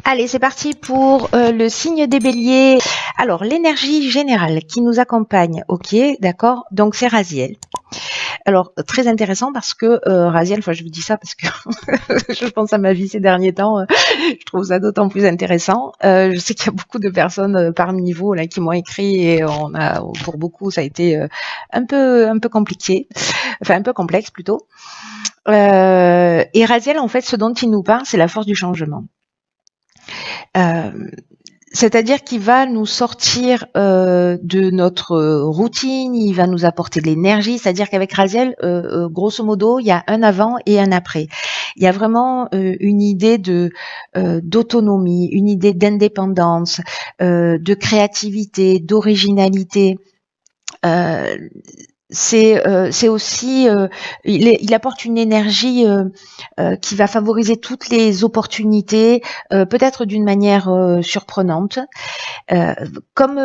Allez, c'est parti pour le signe des béliers. Alors, l'énergie générale qui nous accompagne, ok, d'accord, donc c'est Raziel. Alors, très intéressant parce que Raziel, enfin je vous dis ça parce que je pense à ma vie ces derniers temps, je trouve ça d'autant plus intéressant. Je sais qu'il y a beaucoup de personnes parmi vous là qui m'ont écrit et pour beaucoup, ça a été un peu compliqué, enfin un peu complexe plutôt. Et Raziel, en fait, ce dont il nous parle, c'est la force du changement. Euh, C'est-à-dire qu'il va nous sortir de notre routine, il va nous apporter de l'énergie. C'est-à-dire qu'avec Raziel, grosso modo, il y a un avant et un après. Il y a vraiment une idée de d'autonomie, une idée d'indépendance, de créativité, d'originalité. Euh, c'est aussi il apporte une énergie qui va favoriser toutes les opportunités, peut-être d'une manière surprenante, euh, comme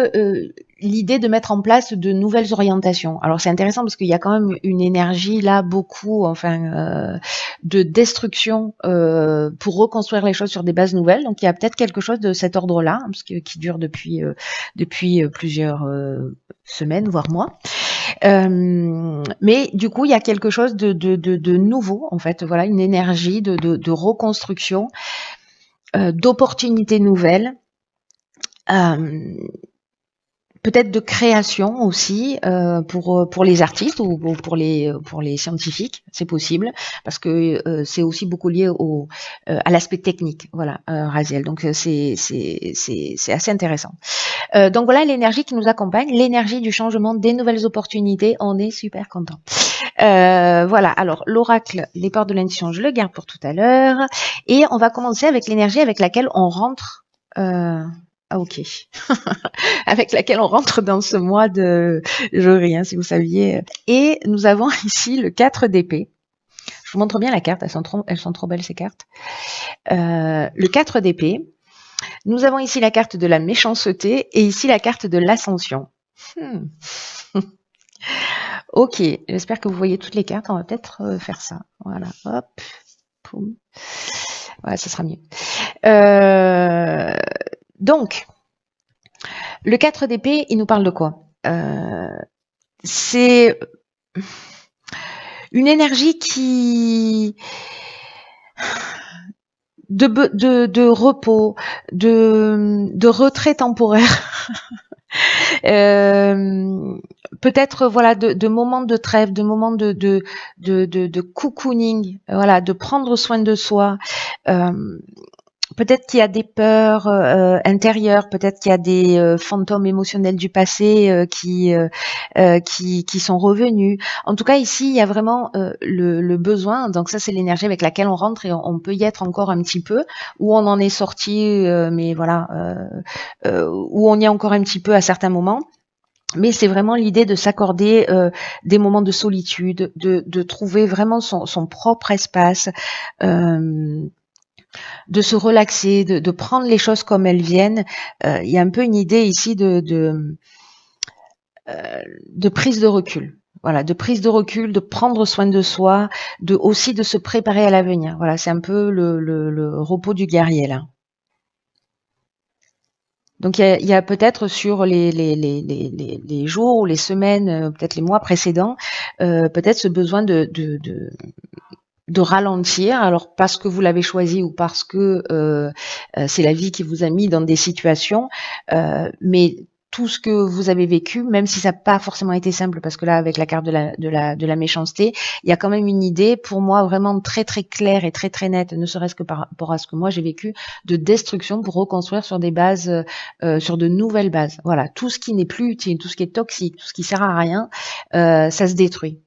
l'idée de mettre en place de nouvelles orientations. Alors c'est intéressant parce qu'il y a quand même une énergie là, beaucoup, de destruction pour reconstruire les choses sur des bases nouvelles. Donc il y a peut-être quelque chose de cet ordre-là, hein, parce que qui dure depuis plusieurs semaines, voire mois. Mais du coup, il y a quelque chose de nouveau, en fait. Voilà, une énergie de reconstruction, d'opportunités nouvelles. Euh, Peut-être de création aussi pour les artistes ou pour les scientifiques, c'est possible parce que c'est aussi beaucoup lié à l'aspect technique, voilà, Raziel. Donc c'est assez intéressant. Donc voilà l'énergie qui nous accompagne, l'énergie du changement, des nouvelles opportunités. On est super content. Voilà. Alors l'oracle, les portes de l'intuition, je le garde pour tout à l'heure et on va commencer avec l'énergie avec laquelle on rentre. Ah ok. Avec laquelle on rentre dans ce mois de juillet, hein, si vous saviez. Et nous avons ici le 4 d'épée. Je vous montre bien la carte, elles sont trop belles ces cartes. Le 4 d'épée. Nous avons ici la carte de la méchanceté et ici la carte de l'ascension. Hmm. Ok, j'espère que vous voyez toutes les cartes. On va peut-être faire ça. Voilà, hop, poum. Ouais, ça sera mieux. Donc, le 4 d'épée, il nous parle de quoi C'est une énergie qui de repos, de retrait temporaire, peut-être voilà de moments de trêve, de moments de cocooning, voilà, de prendre soin de soi. Euh, Peut-être qu'il y a des peurs intérieures, peut-être qu'il y a des fantômes émotionnels du passé qui sont revenus. En tout cas, ici, il y a vraiment le besoin. Donc ça, c'est l'énergie avec laquelle on rentre et on peut y être encore un petit peu, où on en est sorti, mais voilà, où on y est encore un petit peu à certains moments. Mais c'est vraiment l'idée de s'accorder des moments de solitude, de trouver vraiment son propre espace. De se relaxer, de prendre les choses comme elles viennent. Il y a un peu une idée ici de prise de recul. Voilà, de prise de recul, de prendre soin de soi, aussi de se préparer à l'avenir. Voilà, c'est un peu le repos du guerrier là. Donc il y a peut-être sur les jours ou les semaines, peut-être les mois précédents, peut-être ce besoin de ralentir, alors parce que vous l'avez choisi ou parce que c'est la vie qui vous a mis dans des situations, mais tout ce que vous avez vécu, même si ça n'a pas forcément été simple, parce que là, avec la carte de la méchanceté, il y a quand même une idée, pour moi, vraiment très très claire et très très nette, ne serait-ce que par rapport à ce que moi j'ai vécu, de destruction pour reconstruire sur des bases, sur de nouvelles bases. Voilà, tout ce qui n'est plus utile, tout ce qui est toxique, tout ce qui sert à rien, ça se détruit.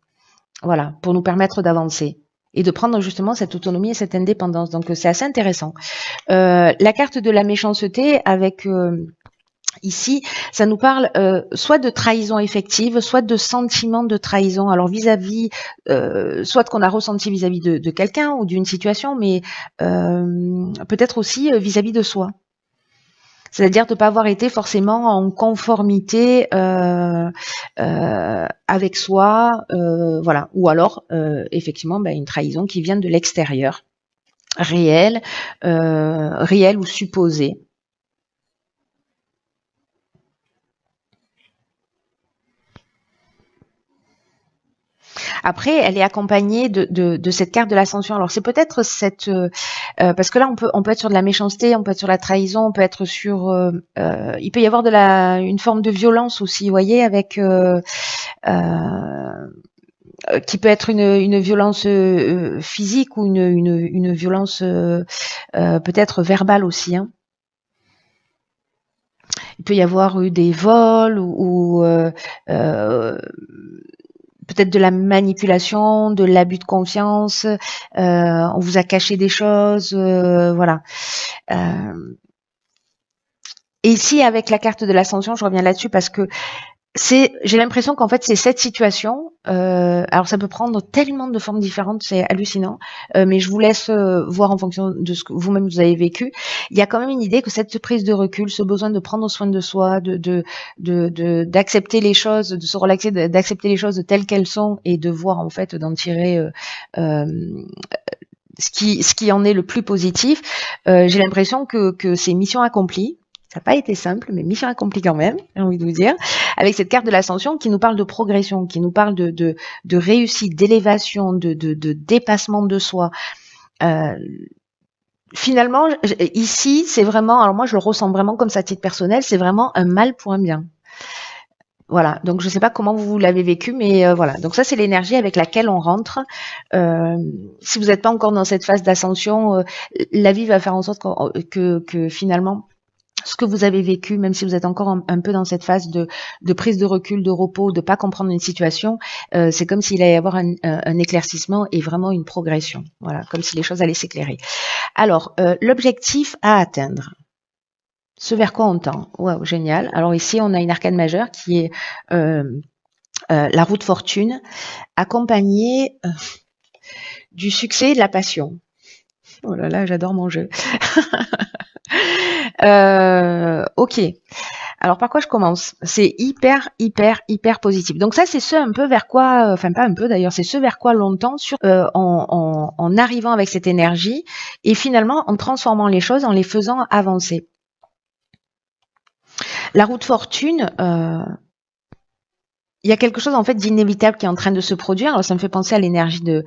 Voilà, pour nous permettre d'avancer et de prendre justement cette autonomie et cette indépendance. Donc c'est assez intéressant. La carte de la méchanceté avec ici, ça nous parle soit de trahison effective, soit de sentiment de trahison. Alors vis-à-vis, soit qu'on a ressenti vis-à-vis de quelqu'un ou d'une situation, mais peut-être aussi vis-à-vis de soi. C'est-à-dire de ne pas avoir été forcément en conformité avec soi, voilà. Ou alors, effectivement, une trahison qui vient de l'extérieur. réel, réel ou supposé. Après, elle est accompagnée de cette carte de l'ascension. Alors c'est peut-être cette parce que là on peut être sur de la méchanceté, on peut être sur la trahison, on peut être sur il peut y avoir une forme de violence aussi, vous voyez, avec qui peut être une violence physique ou une violence peut-être verbale aussi. Hein. Il peut y avoir eu des vols ou peut-être de la manipulation, de l'abus de confiance, on vous a caché des choses, voilà. Et ici, avec la carte de l'ascension, je reviens là-dessus parce que j'ai l'impression qu'en fait, c'est cette situation. Alors, ça peut prendre tellement de formes différentes, c'est hallucinant. Mais je vous laisse voir en fonction de ce que vous-même vous avez vécu. Il y a quand même une idée que cette prise de recul, ce besoin de prendre soin de soi, d'accepter les choses, de se relaxer, d'accepter les choses telles qu'elles sont et de voir en fait d'en tirer ce qui en est le plus positif. J'ai l'impression que c'est mission accomplie. Ça n'a pas été simple, mais mission accomplie quand même, j'ai envie de vous dire, avec cette carte de l'ascension qui nous parle de progression, qui nous parle de réussite, d'élévation, de dépassement de soi. Finalement, ici, c'est vraiment, alors moi je le ressens vraiment comme ça à titre personnel, c'est vraiment un mal pour un bien. Voilà, donc je ne sais pas comment vous l'avez vécu, mais voilà. Donc ça, c'est l'énergie avec laquelle on rentre. Si vous n'êtes pas encore dans cette phase d'ascension, la vie va faire en sorte que finalement, ce que vous avez vécu, même si vous êtes encore un peu dans cette phase de prise de recul, de repos, de pas comprendre une situation, c'est comme s'il allait y avoir un éclaircissement et vraiment une progression. Voilà, comme si les choses allaient s'éclairer. Alors, l'objectif à atteindre. Ce vers quoi on tend. Waouh, génial. Alors ici, on a une arcane majeure qui est la roue de fortune, accompagnée du succès et de la passion. Oh là là, j'adore mon jeu. Ok. Alors par quoi je commence? C'est hyper positif. Donc ça c'est ce un peu vers quoi, enfin pas un peu d'ailleurs, c'est ce vers quoi l'on tend en arrivant avec cette énergie et finalement en transformant les choses, en les faisant avancer. La roue de fortune, il y a quelque chose en fait d'inévitable qui est en train de se produire. Alors ça me fait penser à l'énergie de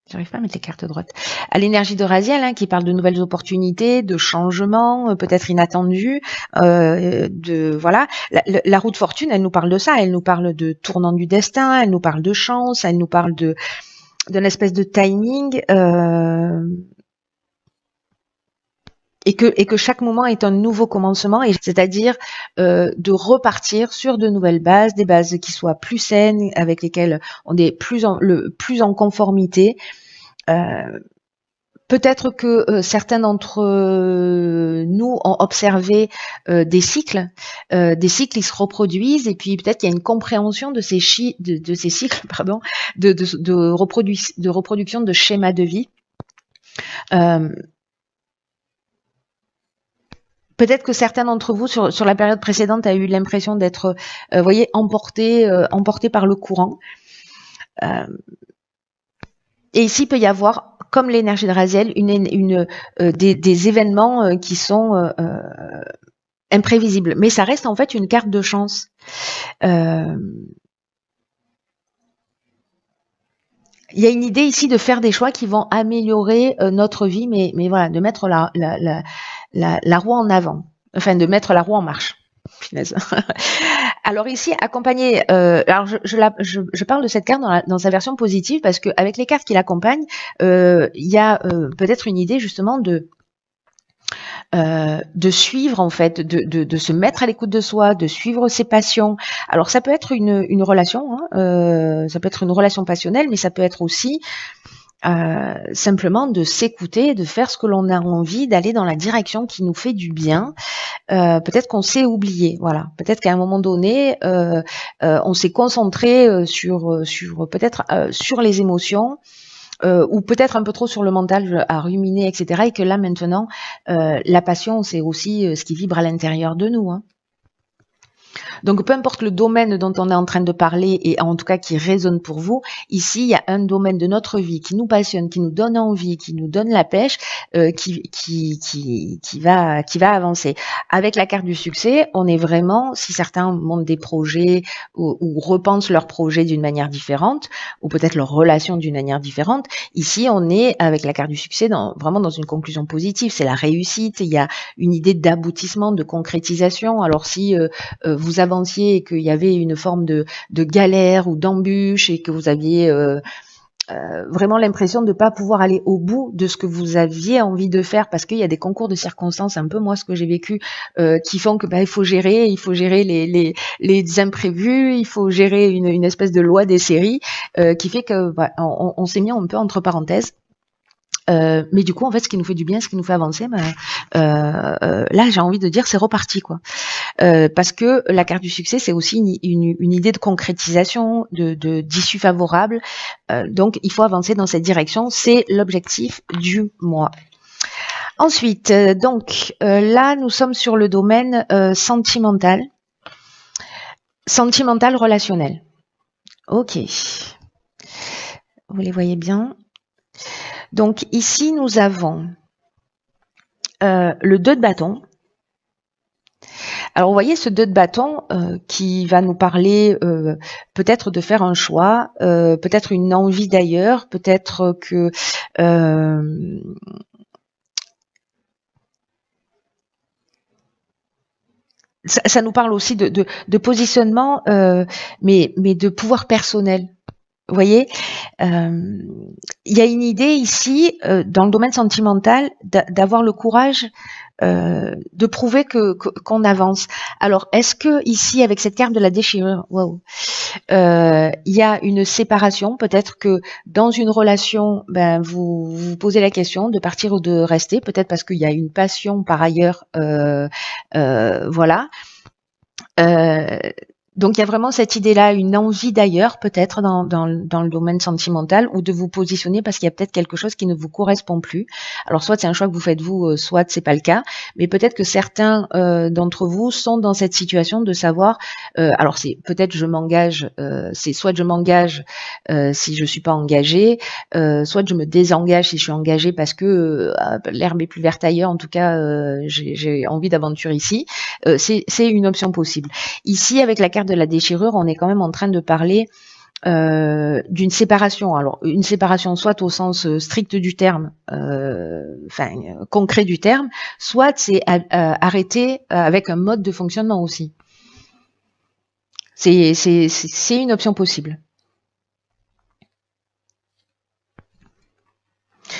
j'arrive pas à mettre les cartes droites. À l'énergie de Raziel, hein, qui parle de nouvelles opportunités, de changements, peut-être inattendus, voilà. La roue de fortune, elle nous parle de ça. Elle nous parle de tournant du destin. Elle nous parle de chance. Elle nous parle d'une espèce de timing. Et que chaque moment est un nouveau commencement, et c'est-à-dire de repartir sur de nouvelles bases, des bases qui soient plus saines, avec lesquelles on est plus en conformité. Peut-être que certains d'entre nous ont observé des cycles ils se reproduisent, et puis peut-être qu'il y a une compréhension de ces cycles, pardon, de reproduction de schémas de vie. Peut-être que certains d'entre vous, sur la période précédente, a eu l'impression d'être, voyez, emporté par le courant. Et ici, il peut y avoir, comme l'énergie de Raziel, des événements qui sont imprévisibles. Mais ça reste en fait une carte de chance. Il y a une idée ici de faire des choix qui vont améliorer notre vie, mais voilà, de mettre la roue en avant, enfin de mettre la roue en marche. Alors ici, accompagné, alors je parle de cette carte dans sa version positive parce qu'avec les cartes qui l'accompagnent, il y a peut-être une idée justement de suivre en fait, de se mettre à l'écoute de soi, de suivre ses passions. Alors ça peut être une relation, hein, ça peut être une relation passionnelle, mais ça peut être aussi simplement de s'écouter, de faire ce que l'on a envie, d'aller dans la direction qui nous fait du bien. Peut-être qu'on s'est oublié, voilà. Peut-être qu'à un moment donné, on s'est concentré sur peut-être sur les émotions, ou peut-être un peu trop sur le mental, à ruminer, etc. Et que là maintenant, la passion, c'est aussi ce qui vibre à l'intérieur de nous. Hein. Donc, peu importe le domaine dont on est en train de parler et en tout cas qui résonne pour vous, ici, il y a un domaine de notre vie qui nous passionne, qui nous donne envie, qui nous donne la pêche, qui va avancer. Avec la carte du succès, on est vraiment, si certains montent des projets ou repensent leurs projets d'une manière différente, ou peut-être leurs relations d'une manière différente, ici, on est avec la carte du succès vraiment dans une conclusion positive. C'est la réussite, il y a une idée d'aboutissement, de concrétisation. Alors si vous avanciez et qu'il y avait une forme de galère ou d'embûche et que vous aviez vraiment l'impression de ne pas pouvoir aller au bout de ce que vous aviez envie de faire parce qu'il y a des concours de circonstances, un peu moi ce que j'ai vécu, qui font que il faut gérer les imprévus, il faut gérer une espèce de loi des séries qui fait que on s'est mis un peu entre parenthèses. Mais du coup, en fait, ce qui nous fait du bien, ce qui nous fait avancer, là, j'ai envie de dire, c'est reparti, quoi. Parce que la carte du succès, c'est aussi une idée de concrétisation, d'issue favorable. Donc, il faut avancer dans cette direction. C'est l'objectif du mois. Ensuite, là, nous sommes sur le domaine sentimental relationnel. Ok. Vous les voyez bien. Donc ici, nous avons le 2 de bâton. Alors, vous voyez ce 2 de bâton qui va nous parler peut-être de faire un choix, peut-être une envie d'ailleurs, peut-être que ça nous parle aussi de positionnement, mais de pouvoir personnel. Vous voyez, il y a une idée ici, dans le domaine sentimental, d'avoir le courage de prouver qu'on avance. Alors, est-ce que ici, avec cette carte de la déchirure, il y a une séparation? Peut-être que dans une relation, vous vous posez la question de partir ou de rester, peut-être parce qu'il y a une passion par ailleurs, voilà. Donc il y a vraiment cette idée-là, une envie d'ailleurs peut-être dans le domaine sentimental ou de vous positionner parce qu'il y a peut-être quelque chose qui ne vous correspond plus. Alors soit c'est un choix que vous faites vous, soit c'est pas le cas, mais peut-être que certains d'entre vous sont dans cette situation de savoir. Alors c'est peut-être je m'engage, c'est soit je m'engage si je suis pas engagée, soit je me désengage si je suis engagée parce que l'herbe est plus verte ailleurs. En tout cas, j'ai envie d'aventure ici. C'est une option possible. Ici, avec la carte de la déchirure, on est quand même en train de parler d'une séparation. Alors, une séparation soit au sens strict du terme, concret du terme, soit c'est arrêter avec un mode de fonctionnement aussi. C'est une option possible.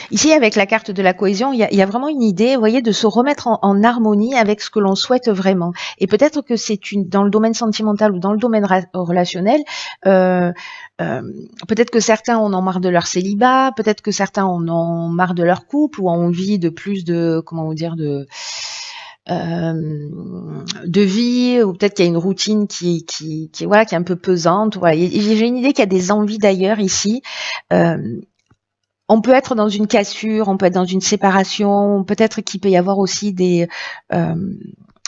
Ici, avec la carte de la cohésion, il y a vraiment une idée, vous voyez, de se remettre en harmonie avec ce que l'on souhaite vraiment. Et peut-être que c'est dans le domaine sentimental ou dans le domaine relationnel, peut-être que certains en ont marre de leur célibat, peut-être que certains en ont marre de leur couple ou ont envie de plus de, comment vous dire, de vie, ou peut-être qu'il y a une routine qui est un peu pesante. Voilà. J'ai une idée qu'il y a des envies d'ailleurs ici. On peut être dans une cassure, on peut être dans une séparation, peut-être qu'il peut y avoir aussi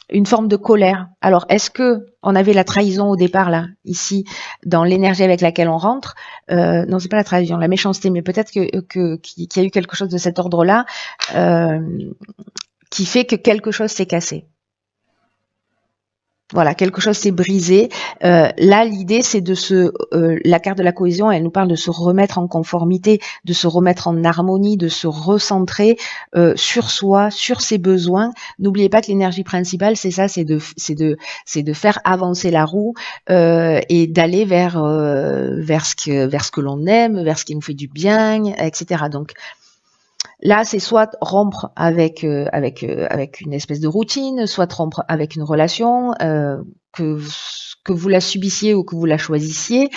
une forme de colère. Alors, est-ce que on avait la trahison au départ là, ici, dans l'énergie avec laquelle on rentre? Non, c'est pas la trahison, la méchanceté, mais peut-être qu'il y a eu quelque chose de cet ordre-là qui fait que quelque chose s'est cassé. Voilà, quelque chose s'est brisé. Là, l'idée, c'est la carte de la cohésion, elle nous parle de se remettre en conformité, de se remettre en harmonie, de se recentrer sur soi, sur ses besoins. N'oubliez pas que l'énergie principale, c'est ça, c'est de faire avancer la roue et d'aller vers ce que l'on aime, vers ce qui nous fait du bien, etc. Donc là, c'est soit rompre avec une espèce de routine, soit rompre avec une relation, que vous la subissiez ou que vous la choisissiez.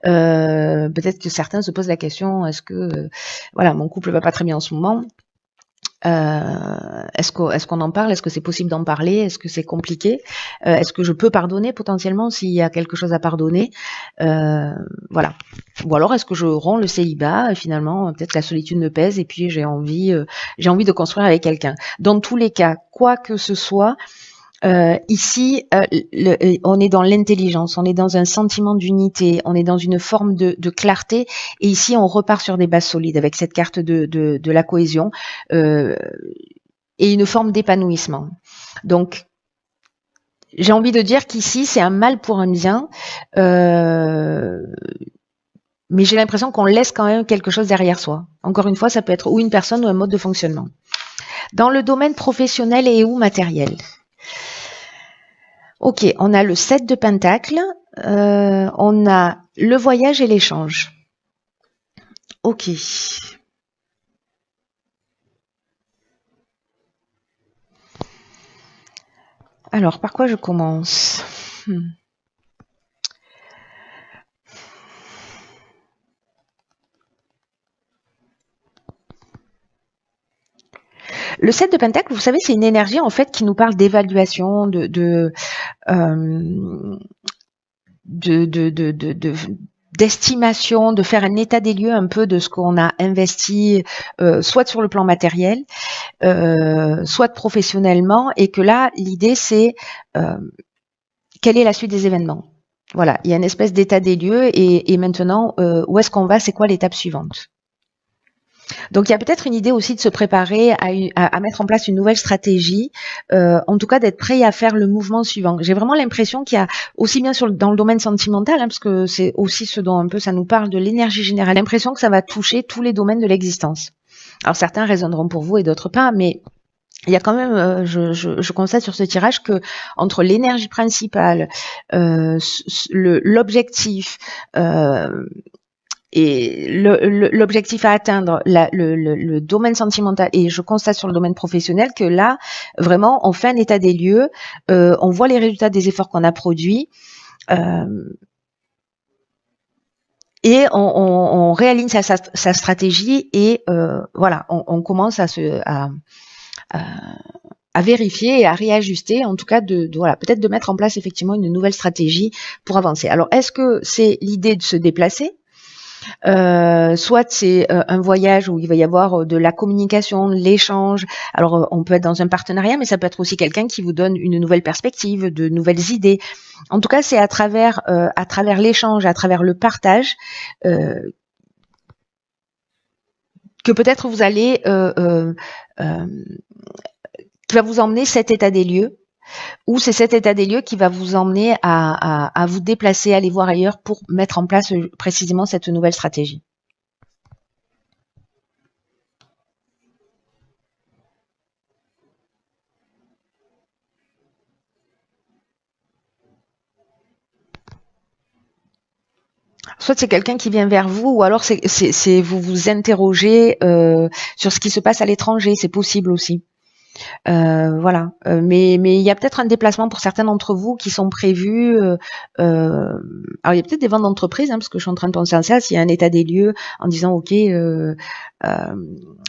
Peut-être que certains se posent la question, est-ce que mon couple va pas très bien en ce moment? Est-ce qu'on en parle? Est-ce que c'est possible d'en parler? Est-ce que c'est compliqué? Est-ce que je peux pardonner potentiellement s'il y a quelque chose à pardonner? Voilà. Ou alors est-ce que je romps le célibat et finalement peut-être la solitude me pèse et puis j'ai envie de construire avec quelqu'un. Dans tous les cas, quoi que ce soit, Ici, on est dans l'intelligence, on est dans un sentiment d'unité, on est dans une forme de clarté. Et ici, on repart sur des bases solides avec cette carte de la cohésion et une forme d'épanouissement. Donc, j'ai envie de dire qu'ici, c'est un mal pour un bien, mais j'ai l'impression qu'on laisse quand même quelque chose derrière soi. Encore une fois, ça peut être ou une personne ou un mode de fonctionnement. Dans le domaine professionnel et ou matériel. Ok, on a le 7 de Pentacle, on a le voyage et l'échange. Ok. Alors, par quoi je commence? Le 7 de Pentacle, vous savez, c'est une énergie en fait qui nous parle d'évaluation, d'estimation, de faire un état des lieux un peu de ce qu'on a investi, soit sur le plan matériel, soit professionnellement, et que là, l'idée c'est quelle est la suite des événements. Voilà, il y a une espèce d'état des lieux et maintenant, où est-ce qu'on va, c'est quoi l'étape suivante. Donc il y a peut-être une idée aussi de se préparer à mettre en place une nouvelle stratégie, en tout cas d'être prêt à faire le mouvement suivant. J'ai vraiment l'impression qu'il y a aussi bien dans le domaine sentimental, parce que c'est aussi ce dont un peu ça nous parle de l'énergie générale, l'impression que ça va toucher tous les domaines de l'existence. Alors certains résonneront pour vous et d'autres pas, mais il y a quand même, je constate sur ce tirage que entre l'énergie principale, l'objectif, et l'objectif à atteindre, le domaine sentimental, et je constate sur le domaine professionnel que là, vraiment, on fait un état des lieux, on voit les résultats des efforts qu'on a produits, et on réaligne sa stratégie, et voilà, on commence à vérifier et à réajuster, en tout cas voilà, peut-être de mettre en place effectivement une nouvelle stratégie pour avancer. Alors, est-ce que c'est l'idée de se déplacer? Soit c'est un voyage où il va y avoir de la communication, de l'échange. Alors on peut être dans un partenariat, mais ça peut être aussi quelqu'un qui vous donne une nouvelle perspective, de nouvelles idées. En tout cas, c'est à travers l'échange, à travers le partage, que peut-être vous allez qui va vous emmener cet état des lieux, ou c'est cet état des lieux qui va vous emmener à vous déplacer, aller voir ailleurs pour mettre en place précisément cette nouvelle stratégie. Soit c'est quelqu'un qui vient vers vous, ou alors c'est vous vous interrogez sur ce qui se passe à l'étranger, c'est possible aussi. Voilà. Mais il y a peut-être un déplacement pour certains d'entre vous qui sont prévus. Alors il y a peut-être des ventes d'entreprise, parce que je suis en train de penser à ça. S'il y a un état des lieux en disant ok,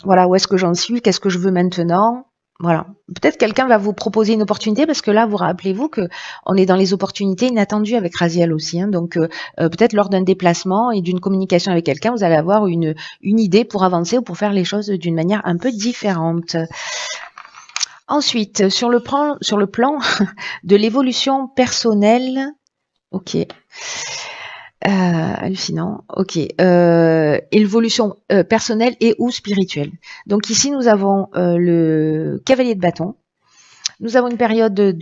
voilà, où est-ce que j'en suis, qu'est-ce que je veux maintenant. Voilà. Peut-être quelqu'un va vous proposer une opportunité, parce que là, vous rappelez-vous que on est dans les opportunités inattendues avec Raziel aussi. Donc, peut-être lors d'un déplacement et d'une communication avec quelqu'un, vous allez avoir une idée pour avancer ou pour faire les choses d'une manière un peu différente. Ensuite, sur le plan de l'évolution personnelle, ok. Hallucinant. Ok. Évolution personnelle et ou spirituelle. Donc ici, nous avons le cavalier de bâton. Nous avons une période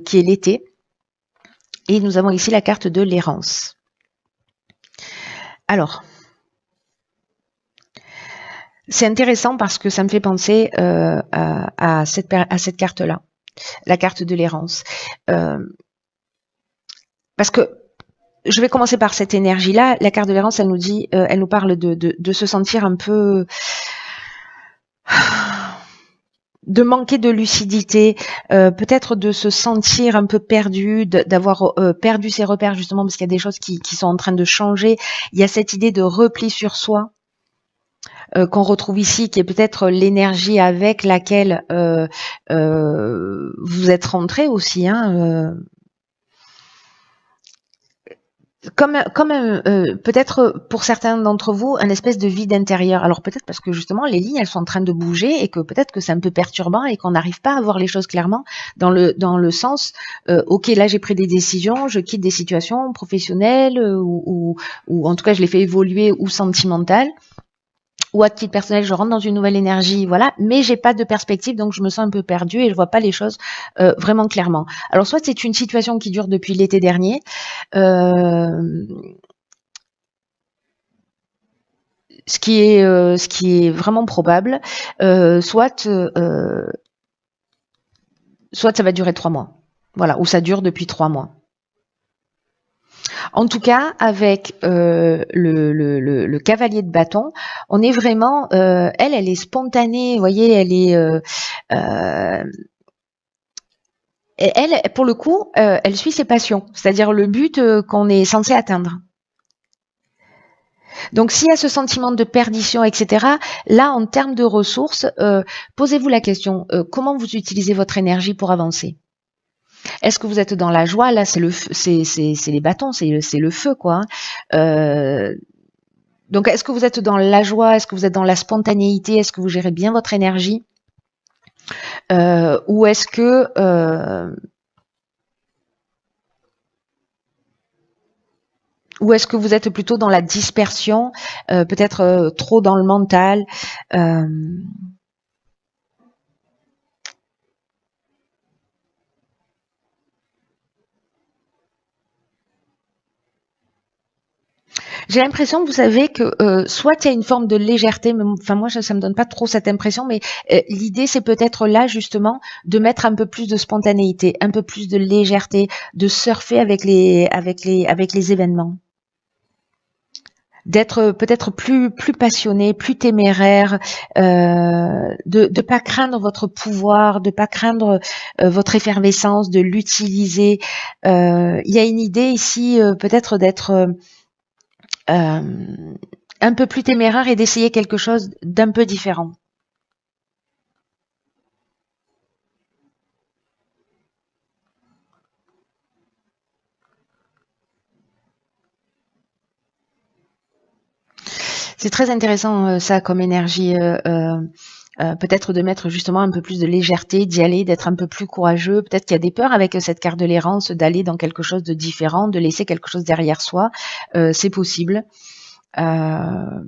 qui est l'été. Et nous avons ici la carte de l'errance. Alors, c'est intéressant parce que ça me fait penser à cette carte-là, la carte de l'errance. Parce que je vais commencer par cette énergie-là. La carte de l'errance, elle nous dit, elle nous parle de se sentir un peu, de manquer de lucidité, peut-être de se sentir un peu perdu, d'avoir perdu ses repères justement parce qu'il y a des choses qui sont en train de changer. Il y a cette idée de repli sur soi qu'on retrouve ici, qui est peut-être l'énergie avec laquelle vous êtes rentré aussi. peut-être pour certains d'entre vous, un espèce de vide intérieur. Alors peut-être parce que justement les lignes elles sont en train de bouger et que peut-être que c'est un peu perturbant et qu'on n'arrive pas à voir les choses clairement dans le sens ok, là j'ai pris des décisions, je quitte des situations professionnelles ou en tout cas je les fais évoluer ou sentimentales. Ou à titre personnel, je rentre dans une nouvelle énergie, voilà, mais j'ai pas de perspective, donc je me sens un peu perdue et je vois pas les choses vraiment clairement. Alors soit c'est une situation qui dure depuis l'été dernier, euh, ce qui est vraiment probable, soit ça va durer 3 mois, voilà, ou ça dure depuis 3 mois. En tout cas, avec le cavalier de bâton, on est vraiment, elle est spontanée, vous voyez, euh, elle, pour le coup, elle suit ses passions, c'est-à-dire le but qu'on est censé atteindre. Donc, s'il y a ce sentiment de perdition, etc., là, en termes de ressources, posez-vous la question, comment vous utilisez votre énergie pour avancer? Est-ce que vous êtes dans la joie? Là, c'est les bâtons, c'est le feu, quoi. Donc, est-ce que vous êtes dans la joie? Est-ce que vous êtes dans la spontanéité? Est-ce que vous gérez bien votre énergie? Ou est-ce que vous êtes plutôt dans la dispersion, peut-être trop dans le mental? euh, J'ai l'impression, vous savez, que soit il y a une forme de légèreté, mais enfin moi ça me donne pas trop cette impression, mais l'idée c'est peut-être là justement de mettre un peu plus de spontanéité, un peu plus de légèreté, de surfer avec les événements, d'être peut-être plus passionné, plus téméraire, de pas craindre votre pouvoir, de pas craindre votre effervescence, de l'utiliser. Il y a une idée ici peut-être d'être euh, un peu plus téméraire et d'essayer quelque chose d'un peu différent. C'est très intéressant ça comme énergie. Peut-être de mettre justement un peu plus de légèreté, d'y aller, d'être un peu plus courageux. Peut-être qu'il y a des peurs avec cette carte de l'errance, d'aller dans quelque chose de différent, de laisser quelque chose derrière soi. C'est possible. Euh,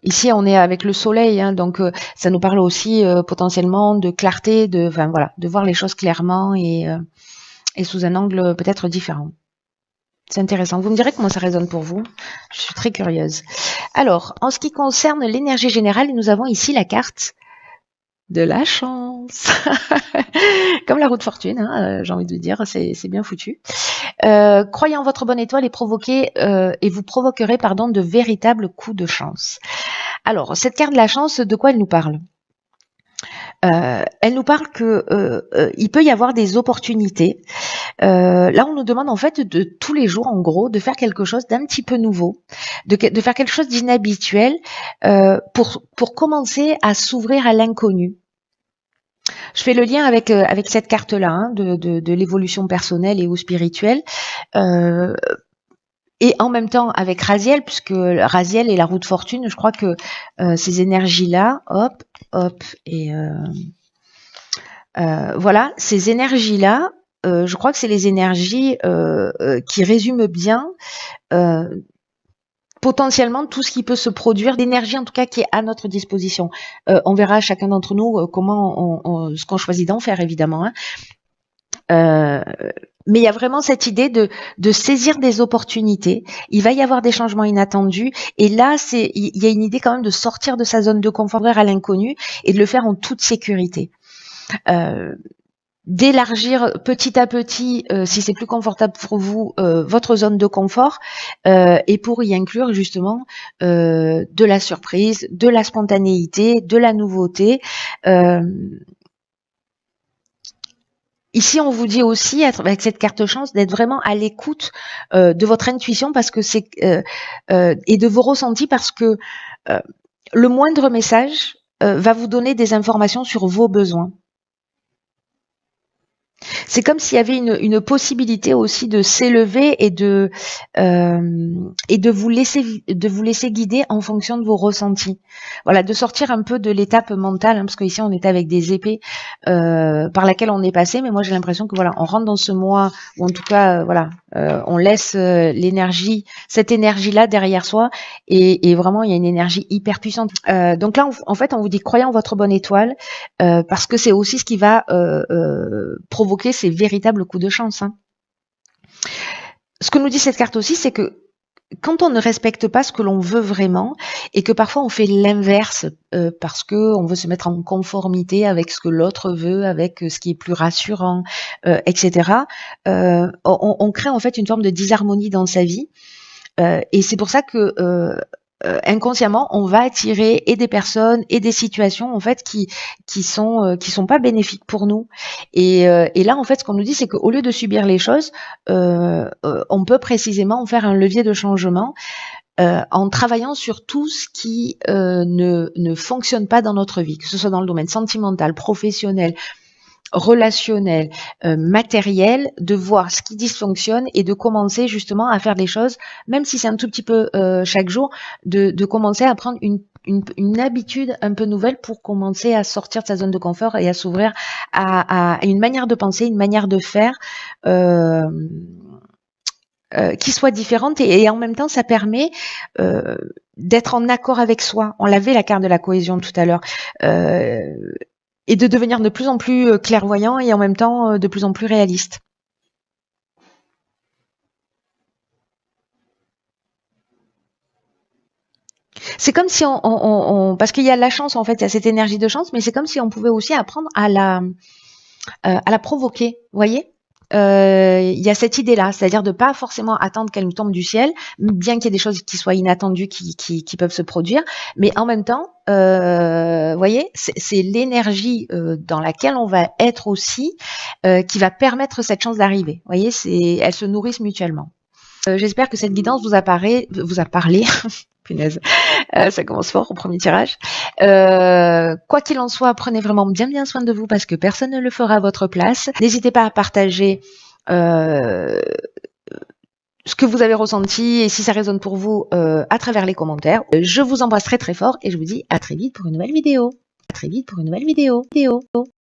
Ici, on est avec le soleil, hein, donc ça nous parle aussi potentiellement de clarté, enfin voilà, de voir les choses clairement et sous un angle peut-être différent. C'est intéressant. Vous me direz comment ça résonne pour vous. Je suis très curieuse. Alors, en ce qui concerne l'énergie générale, nous avons ici la carte de la chance. Comme la roue de fortune, hein, j'ai envie de dire, c'est bien foutu. Croyez en votre bonne étoile et vous provoquerez de véritables coups de chance. Alors, cette carte de la chance, de quoi elle nous parle? Elle nous parle que il peut y avoir des opportunités. Là, on nous demande en fait de tous les jours, en gros, de faire quelque chose d'un petit peu nouveau, de faire quelque chose d'inhabituel pour commencer à s'ouvrir à l'inconnu. Je fais le lien avec cette carte-là hein, de l'évolution personnelle et ou spirituelle. Euh, et en même temps avec Raziel, puisque Raziel et la roue de fortune, je crois que ces énergies-là, hop, hop, et voilà, ces énergies-là, je crois que c'est les énergies qui résument bien euh, potentiellement tout ce qui peut se produire d'énergie en tout cas qui est à notre disposition. On verra chacun d'entre nous comment ce qu'on choisit d'en faire évidemment. Hein. Euh, mais il y a vraiment cette idée de saisir des opportunités. Il va y avoir des changements inattendus. Et là, il y a une idée quand même de sortir de sa zone de confort vers à l'inconnu et de le faire en toute sécurité. Euh, D'élargir petit à petit, si c'est plus confortable pour vous, votre zone de confort, et pour y inclure justement de la surprise, de la spontanéité, de la nouveauté. Euh, Ici, on vous dit aussi, avec cette carte chance, d'être vraiment à l'écoute de votre intuition parce que et de vos ressentis parce que euh, le moindre message va vous donner des informations sur vos besoins. c'est comme s'il y avait une possibilité aussi de s'élever et de vous laisser guider en fonction de vos ressentis. Voilà, de sortir un peu de l'étape mentale, parce qu'ici on était avec des épées par laquelle on est passé, mais moi j'ai l'impression que voilà, on rentre dans ce mois, ou en tout cas voilà, on laisse l'énergie, cette énergie-là derrière soi, et vraiment il y a une énergie hyper puissante. Donc là, en fait, on vous dit croyez en votre bonne étoile, parce que c'est aussi ce qui va provoquer ces véritables coups de chance. Hein. Ce que nous dit cette carte aussi, c'est que quand on ne respecte pas ce que l'on veut vraiment et que parfois on fait l'inverse parce que on veut se mettre en conformité avec ce que l'autre veut, avec ce qui est plus rassurant, etc. On crée en fait une forme de disharmonie dans sa vie et c'est pour ça que inconsciemment, on va attirer et des personnes et des situations en fait qui sont pas bénéfiques pour nous. Et là, en fait, ce qu'on nous dit, c'est qu'au lieu de subir les choses, on peut précisément en faire un levier de changement en travaillant sur tout ce qui ne fonctionne pas dans notre vie, que ce soit dans le domaine sentimental, professionnel, relationnel, matériel, de voir ce qui dysfonctionne et de commencer justement à faire des choses, même si c'est un tout petit peu chaque jour, de commencer à prendre une habitude un peu nouvelle pour commencer à sortir de sa zone de confort et à s'ouvrir à une manière de penser, une manière de faire qui soit différente et en même temps ça permet d'être en accord avec soi. On l'avait la carte de la cohésion tout à l'heure. Et de devenir de plus en plus clairvoyant et en même temps de plus en plus réaliste. C'est comme si parce qu'il y a la chance en fait, il y a cette énergie de chance, mais c'est comme si on pouvait aussi apprendre à la provoquer, vous voyez. Il y a cette idée-là, c'est-à-dire de pas forcément attendre qu'elle nous tombe du ciel, bien qu'il y ait des choses qui soient inattendues qui peuvent se produire, mais en même temps, vous voyez, c'est l'énergie dans laquelle on va être aussi qui va permettre cette chance d'arriver. Vous voyez, elles se nourrissent mutuellement. J'espère que cette guidance vous a parlé. Punaise, ça commence fort au premier tirage. Quoi qu'il en soit, prenez vraiment bien soin de vous parce que personne ne le fera à votre place. N'hésitez pas à partager ce que vous avez ressenti et si ça résonne pour vous à travers les commentaires. Je vous embrasse très fort et je vous dis à très vite pour une nouvelle vidéo. À très vite pour une nouvelle vidéo.